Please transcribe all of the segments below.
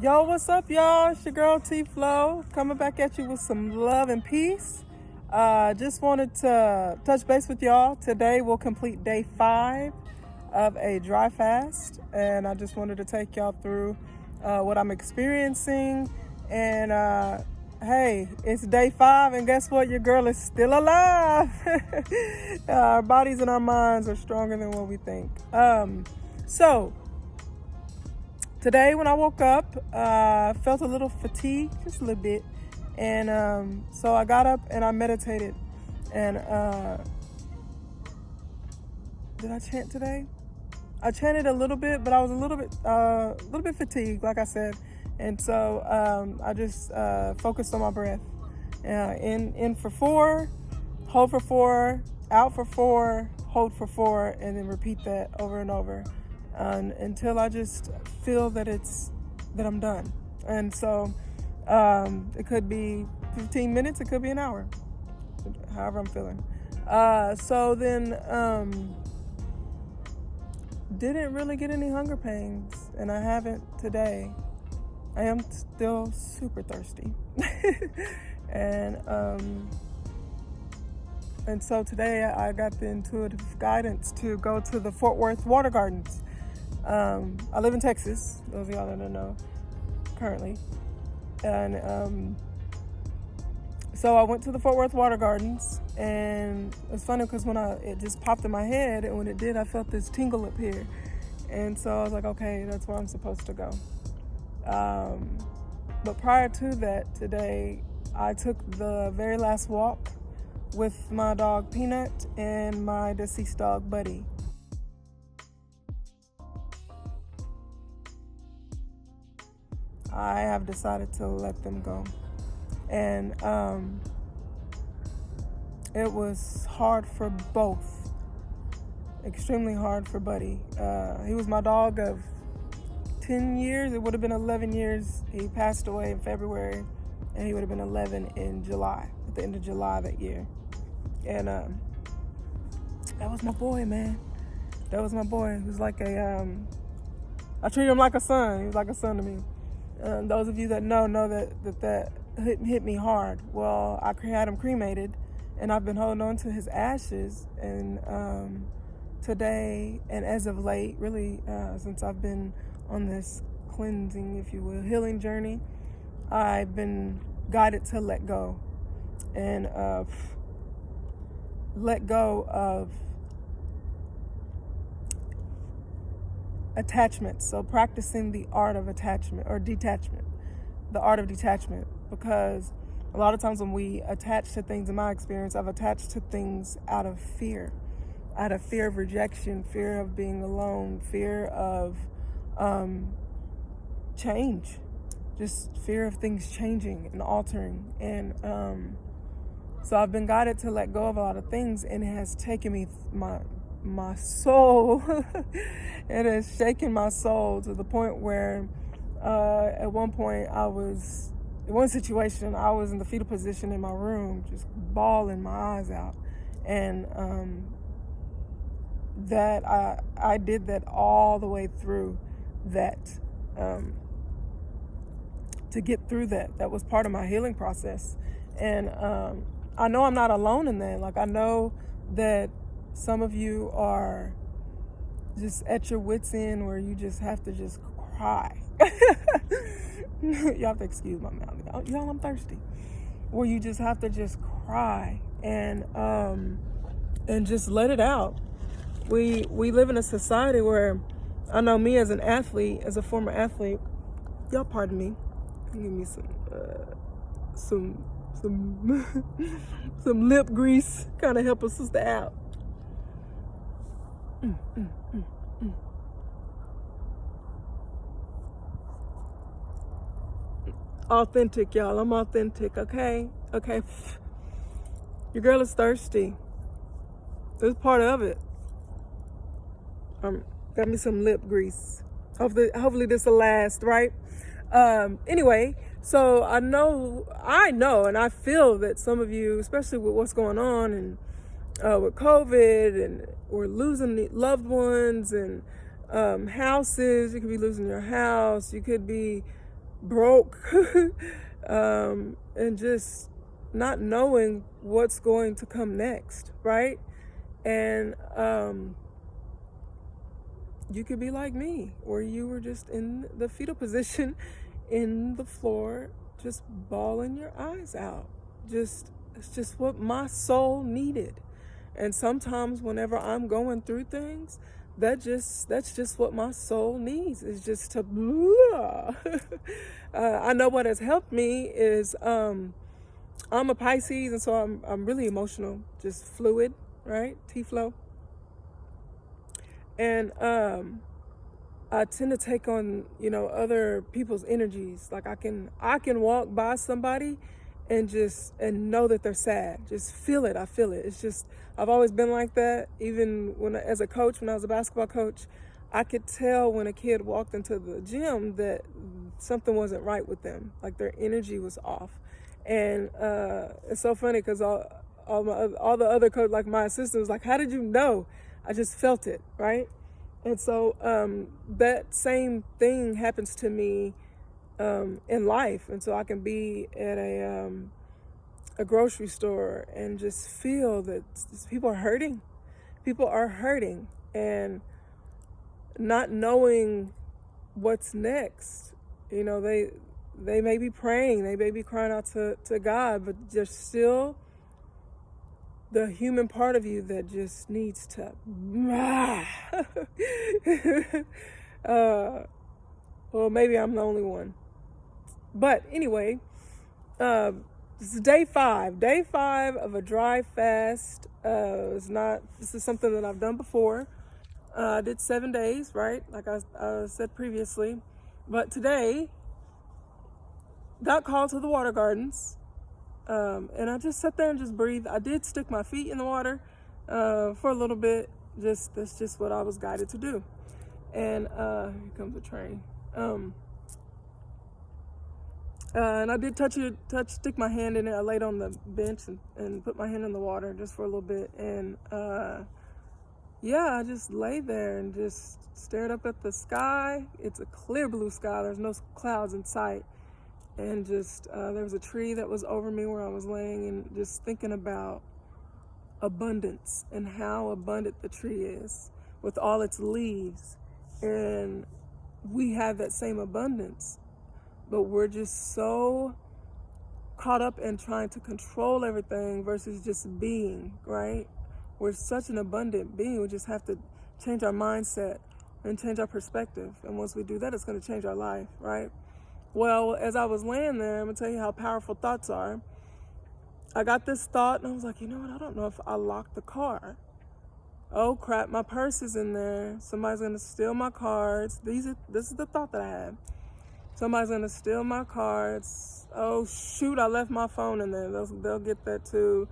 Yo, what's up, y'all? It's your girl T Flow coming back at you with some love and peace. Just wanted to touch base with y'all. Today we'll complete day 5 of a dry fast, and I just wanted to take y'all through what I'm experiencing. And hey, it's day 5, and guess what? Your girl is still alive. Our bodies and our minds are stronger than what we think. So today when I woke up, I felt a little fatigued, just a little bit. And so I got up and I meditated. And did I chant today? I chanted a little bit, but I was a little bit fatigued, like I said. And so I just focused on my breath. In for 4, hold for 4, out for 4, hold for 4, and then repeat that over and over. Until I just feel that I'm done. And so it could be 15 minutes, it could be an hour, however I'm feeling. So then didn't really get any hunger pains, and I haven't today. I am still super thirsty. And so today I got the intuitive guidance to go to the Fort Worth Water Gardens. I live in Texas, those of y'all that don't know currently. And so I went to the Fort Worth Water Gardens, and it's funny because it just popped in my head, and when it did, I felt this tingle up here. And so I was like, okay, that's where I'm supposed to go. But prior to that, today, I took the very last walk with my dog Peanut and my deceased dog Buddy. I have decided to let them go. And it was hard for both. Extremely hard for Buddy. He was my dog of 10 years. It would have been 11 years. He passed away in February, and he would have been 11 in July, at the end of July that year. And that was my boy, man. That was my boy. He was like I treated him like a son. He was like a son to me. Those of you that know that hit me hard. Well, I had him cremated, and I've been holding on to his ashes. And today, and as of late, really, since I've been on this cleansing, if you will, healing journey, I've been guided to let go. And let go of attachment. So practicing the art of attachment or detachment, the art of detachment, because a lot of times when we attach to things, in my experience, I've attached to things out of fear of rejection, fear of being alone, fear of change, just fear of things changing and altering. And so I've been guided to let go of a lot of things, and it has taken me my soul. It has shaken my soul to the point where at one point in one situation, I was in the fetal position in my room, just bawling my eyes out. And that I did that all the way through that, to get through that. That was part of my healing process. And I know I'm not alone in that. Like, I know that some of you are just at your wit's end where you just have to just cry. You have to excuse my mouth. Y'all, I'm thirsty. Where you just have to just cry and just let it out. We live in a society where, I know me as an athlete, as a former athlete, y'all pardon me, give me some some lip grease, kind of help a sister out. Authentic, y'all. I'm authentic, okay? Okay. Your girl is thirsty. It's part of it. Got me some lip grease. Hopefully this will last, right? Anyway, so I know, and I feel that some of you, especially with what's going on and with COVID, and we're losing loved ones and houses. You could be losing your house. You could be broke, and just not knowing what's going to come next, right? And you could be like me, where you were just in the fetal position in the floor, just bawling your eyes out. It's just what my soul needed. And sometimes whenever I'm going through things, that's just what my soul needs, is just to I know what has helped me is I'm a Pisces, and so I'm really emotional, just fluid, right? T-flow. And I tend to take on, other people's energies. Like I can walk by somebody and know that they're sad. Just feel it. I feel it. It's just, I've always been like that. Even as a coach, when I was a basketball coach, I could tell when a kid walked into the gym that something wasn't right with them. Like their energy was off. And it's so funny because all the other coach, like my assistant, was like, "How did you know?" I just felt it, right? And so that same thing happens to me in life. And so I can be at a grocery store and just feel that people are hurting. People are hurting, and not knowing what's next. They may be praying, they may be crying out to God, but there's still the human part of you that just needs to well, maybe I'm the only one. But anyway, this is day 5 of a dry fast. This is something that I've done before. I did 7 days, right? Like I said previously. But today, got called to the water gardens. And I just sat there and just breathed. I did stick my feet in the water for a little bit. That's just what I was guided to do. And here comes a train. And I did stick my hand in it. I laid on the bench and put my hand in the water just for a little bit. And I just lay there and just stared up at the sky. It's a clear blue sky. There's no clouds in sight. And just there was a tree that was over me where I was laying, and just thinking about abundance and how abundant the tree is with all its leaves. And we have that same abundance, but we're just so caught up in trying to control everything versus just being, right? We're such an abundant being. We just have to change our mindset and change our perspective. And once we do that, it's going to change our life, right? Well, as I was laying there, I'm going to tell you how powerful thoughts are. I got this thought, and I was like, you know what? I don't know if I locked the car. Oh, crap, my purse is in there. Somebody's going to steal my cards. This is the thought that I had. Somebody's going to steal my cards. Oh, shoot, I left my phone in there. They'll get that too.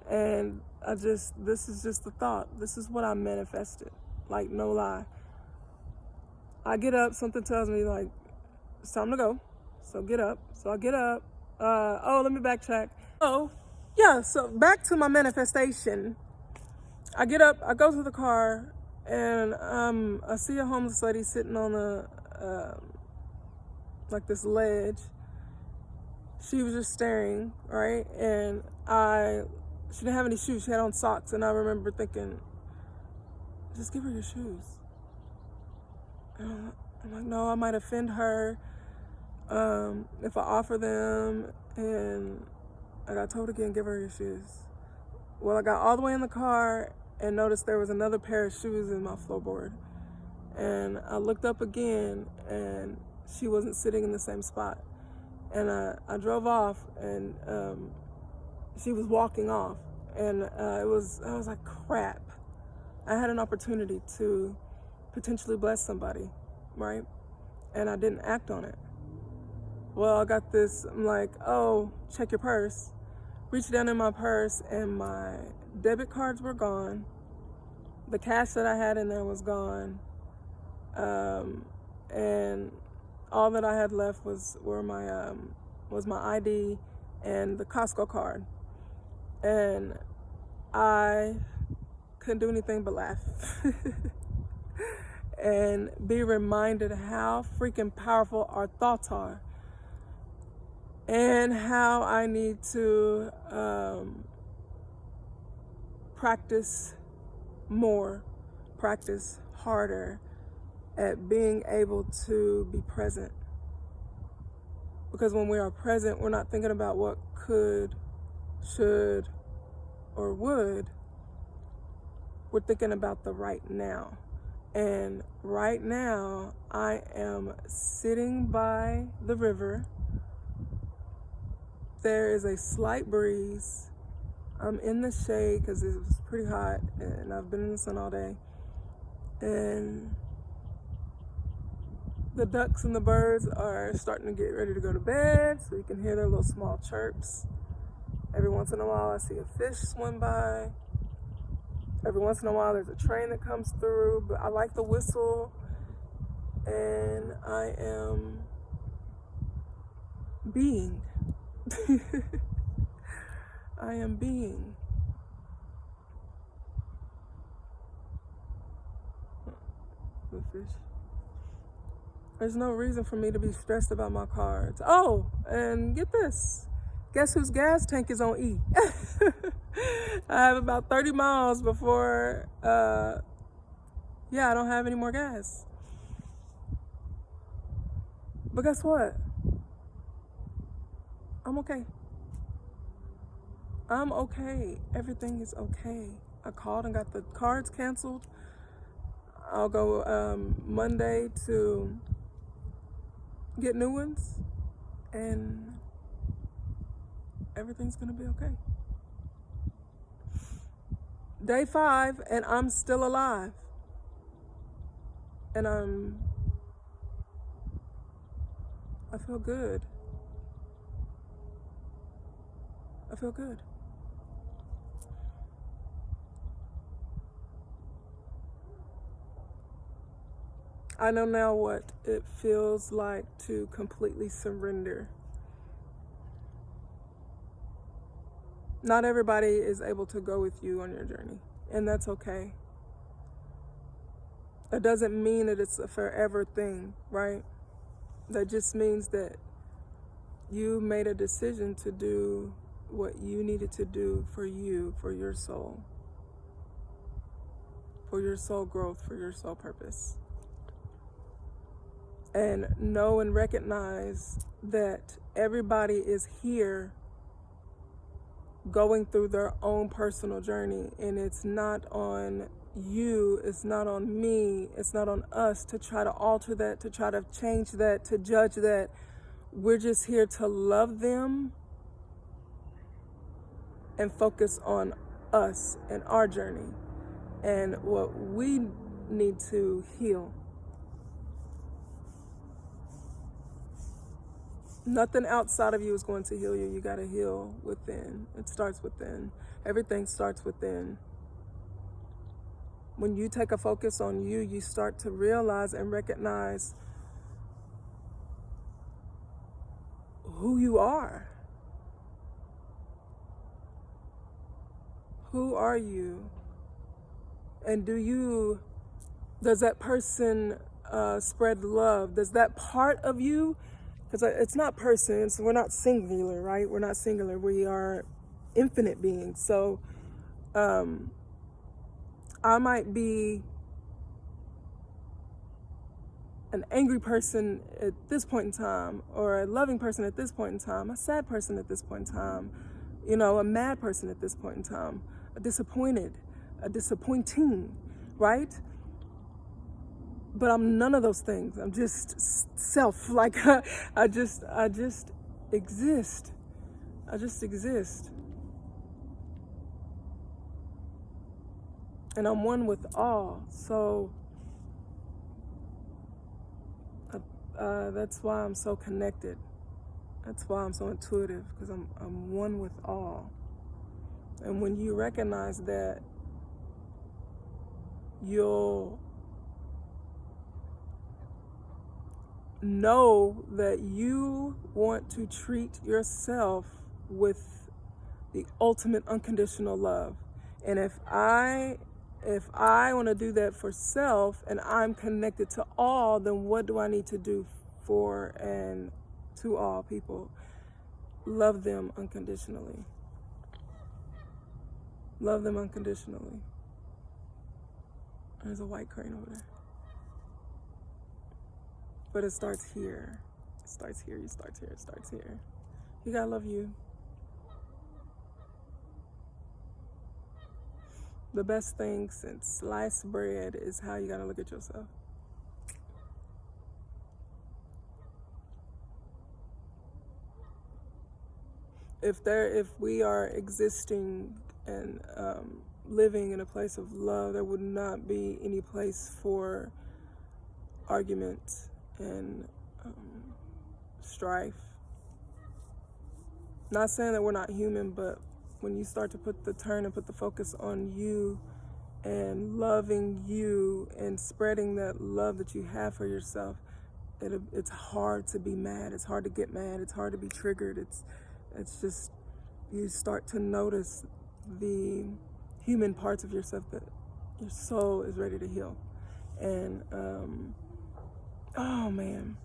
And this is just the thought. This is what I manifested. Like, no lie. I get up, something tells me, like, it's time to go. So get up. So I get up. Let me backtrack. So back to my manifestation. I get up, I go to the car, and I see a homeless lady sitting on like this ledge. She was just staring, right? And she didn't have any shoes. She had on socks, and I remember thinking, just give her your shoes. And I'm like, no, I might offend her if I offer them. And I got told again, give her your shoes. Well, I got all the way in the car and noticed there was another pair of shoes in my floorboard. And I looked up again, and she wasn't sitting in the same spot. And I drove off, and she was walking off. And I was like, crap. I had an opportunity to potentially bless somebody, right? And I didn't act on it. Well, I got this, I'm like, oh, check your purse. Reached down in my purse, and my debit cards were gone. The cash that I had in there was gone. And all that I had left was my ID and the Costco card. And I couldn't do anything but laugh. And be reminded how freaking powerful our thoughts are. and how I need to practice more, practice harder at being able to be present. Because when we are present, we're not thinking about what could, should, or would. We're thinking about the right now. And right now, I am sitting by the river. There is a slight breeze. I'm in the shade because it was pretty hot and I've been in the sun all day. And the ducks and the birds are starting to get ready to go to bed, so you can hear their little small chirps. Every once in a while I see a fish swim by. Every once in a while there's a train that comes through, but I like the whistle, and I am being. I am being. The fish. There's no reason for me to be stressed about my cards. Oh, and get this. Guess whose gas tank is on E? I have about 30 miles before, I don't have any more gas. But guess what? I'm okay. I'm okay. Everything is okay. I called and got the cards canceled. I'll go Monday to get new ones, and everything's gonna be okay. Day 5, and I'm still alive. And I feel good. I feel good. I know now what it feels like to completely surrender. Not everybody is able to go with you on your journey, and that's okay. It doesn't mean that it's a forever thing, right? That just means that you made a decision to do what you needed to do for you, for your soul growth, for your soul purpose. And know and recognize that everybody is here going through their own personal journey, and it's not on you, it's not on me, it's not on us to try to alter that, to try to change that, to judge that. We're just here to love them and focus on us and our journey and what we need to heal. Nothing outside of you is going to heal you. You got to heal within. It starts within. Everything starts within. When you take a focus on you, you start to realize and recognize who you are. Who are you? And does that person spread love? Does that part of you, because it's not persons, we're not singular, right? We're not singular, we are infinite beings. So I might be an angry person at this point in time, or a loving person at this point in time, a sad person at this point in time, a mad person at this point in time, a disappointing, right? But I'm none of those things. I'm just self. Like I just exist. I just exist. And I'm one with all. So that's why I'm so connected. That's why I'm so intuitive, because I'm one with all. And when you recognize that, you'll know that you want to treat yourself with the ultimate unconditional love. And if I want to do that for self, and I'm connected to all, then what do I need to do for and to all people? love them unconditionally. Love them unconditionally. There's a white crane over there. But it starts here. It starts here, it starts here, it starts here. You gotta love you. The best thing since sliced bread is how you gotta look at yourself. If we are existing and living in a place of love, there would not be any place for argument and strife. Not saying that we're not human, but when you start to put the focus on you and loving you and spreading that love that you have for yourself, it's hard to be mad. It's hard to get mad. It's hard to be triggered. It's just, you start to notice the human parts of yourself that your soul is ready to heal. And, oh man.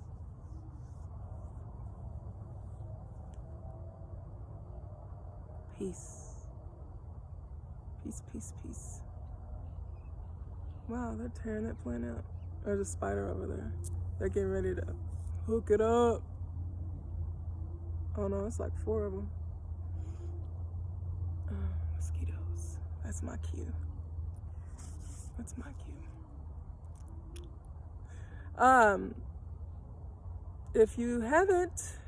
Peace. Peace, peace, peace. Wow, they're tearing that plant out. There's a spider over there. They're getting ready to hook it up. Oh no, it's like 4 of them. Oh, mosquitoes. That's my cue. That's my cue. If you haven't,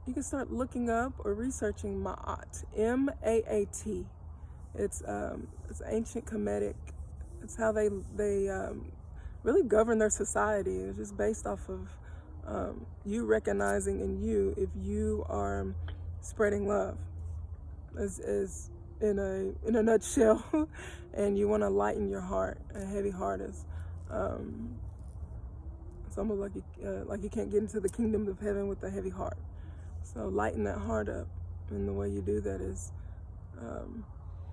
you can start looking up or researching Ma'at, M-A-A-T. It's ancient Kemetic. It's how they really govern their society. It's just based off of you recognizing in you if you are spreading love, as in a nutshell, and you want to lighten your heart. A heavy heart is it's almost like you can't get into the kingdom of heaven with a heavy heart. So lighten that heart up, and the way you do that is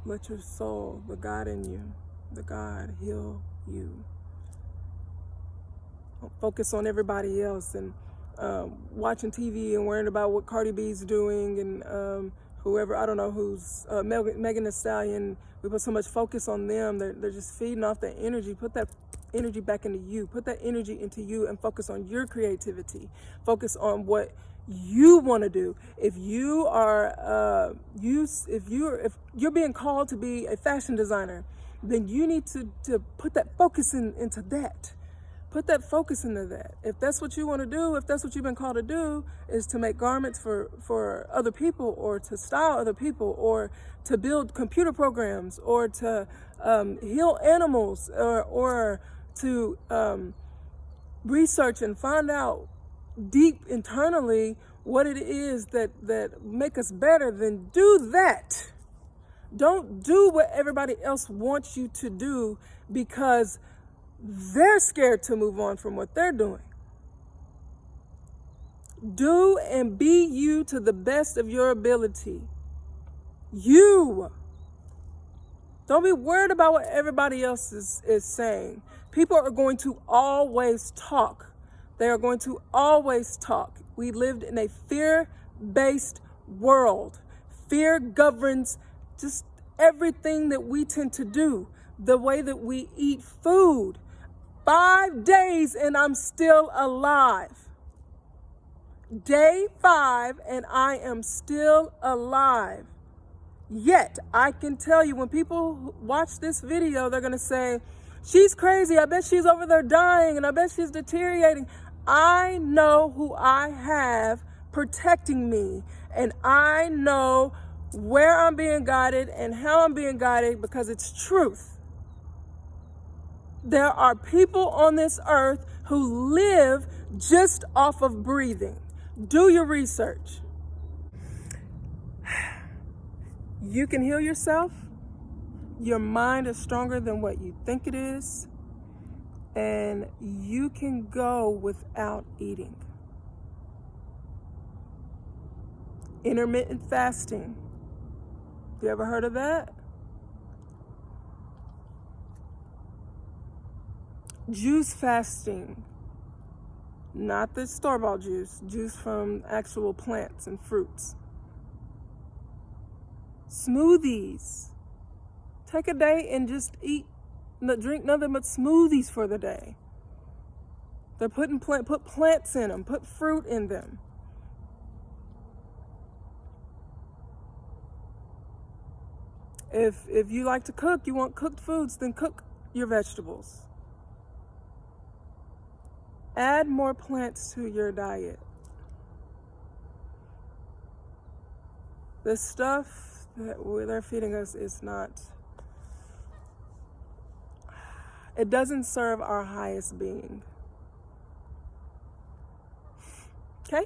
let your soul, the God in you, the God, heal you. Don't focus on everybody else and watching TV and worrying about what Cardi B's doing and whoever, I don't know who's, Megan Thee Stallion. We put so much focus on them. They're just feeding off that energy. Put that energy back into you. Put that energy into you and focus on your creativity. Focus on what you want to do. If you are if you're being called to be a fashion designer, then you need to put that focus into that. Put that focus into that. If that's what you want to do, if that's what you've been called to do, is to make garments for other people, or to style other people, or to build computer programs, or to heal animals, or to research and find out deep internally what it is that make us better, then do that. Don't do what everybody else wants you to do because they're scared to move on from what they're doing. Do and be you to the best of your ability. You. Don't be worried about what everybody else is saying. People are going to always talk. They are going to always talk. We lived in a fear-based world. Fear governs just everything that we tend to do. The way that we eat food. 5 days and I'm still alive. Day 5 and I am still alive. Yet, I can tell you, when people watch this video, they're going to say, she's crazy. I bet she's over there dying and I bet she's deteriorating. I know who I have protecting me, and I know where I'm being guided and how I'm being guided because it's truth. There are people on this earth who live just off of breathing. Do your research. You can heal yourself. Your mind is stronger than what you think it is. And you can go without eating. Intermittent fasting. You ever heard of that? Juice fasting. Not the store-bought juice, juice from actual plants and fruits. Smoothies. Take a day and just drink nothing but smoothies for the day. They're put plants in them, put fruit in them. If you like to cook, you want cooked foods, then cook your vegetables. Add more plants to your diet. The stuff that they're feeding us is not, it doesn't serve our highest being. Okay?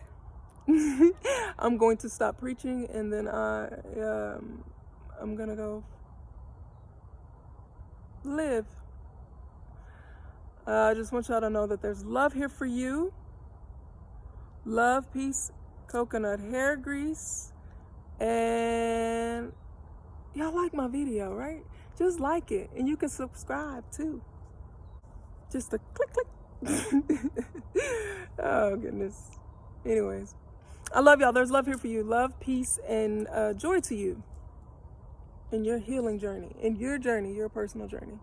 I'm going to stop preaching, and then I'm gonna go live. I just want y'all to know that there's love here for you. Love, peace, coconut hair grease. And y'all like my video, right? Just like it. And you can subscribe too. Just a click, click. Oh, goodness. Anyways, I love y'all. There's love here for you. Love, peace, and joy to you in your healing journey, in your journey, your personal journey.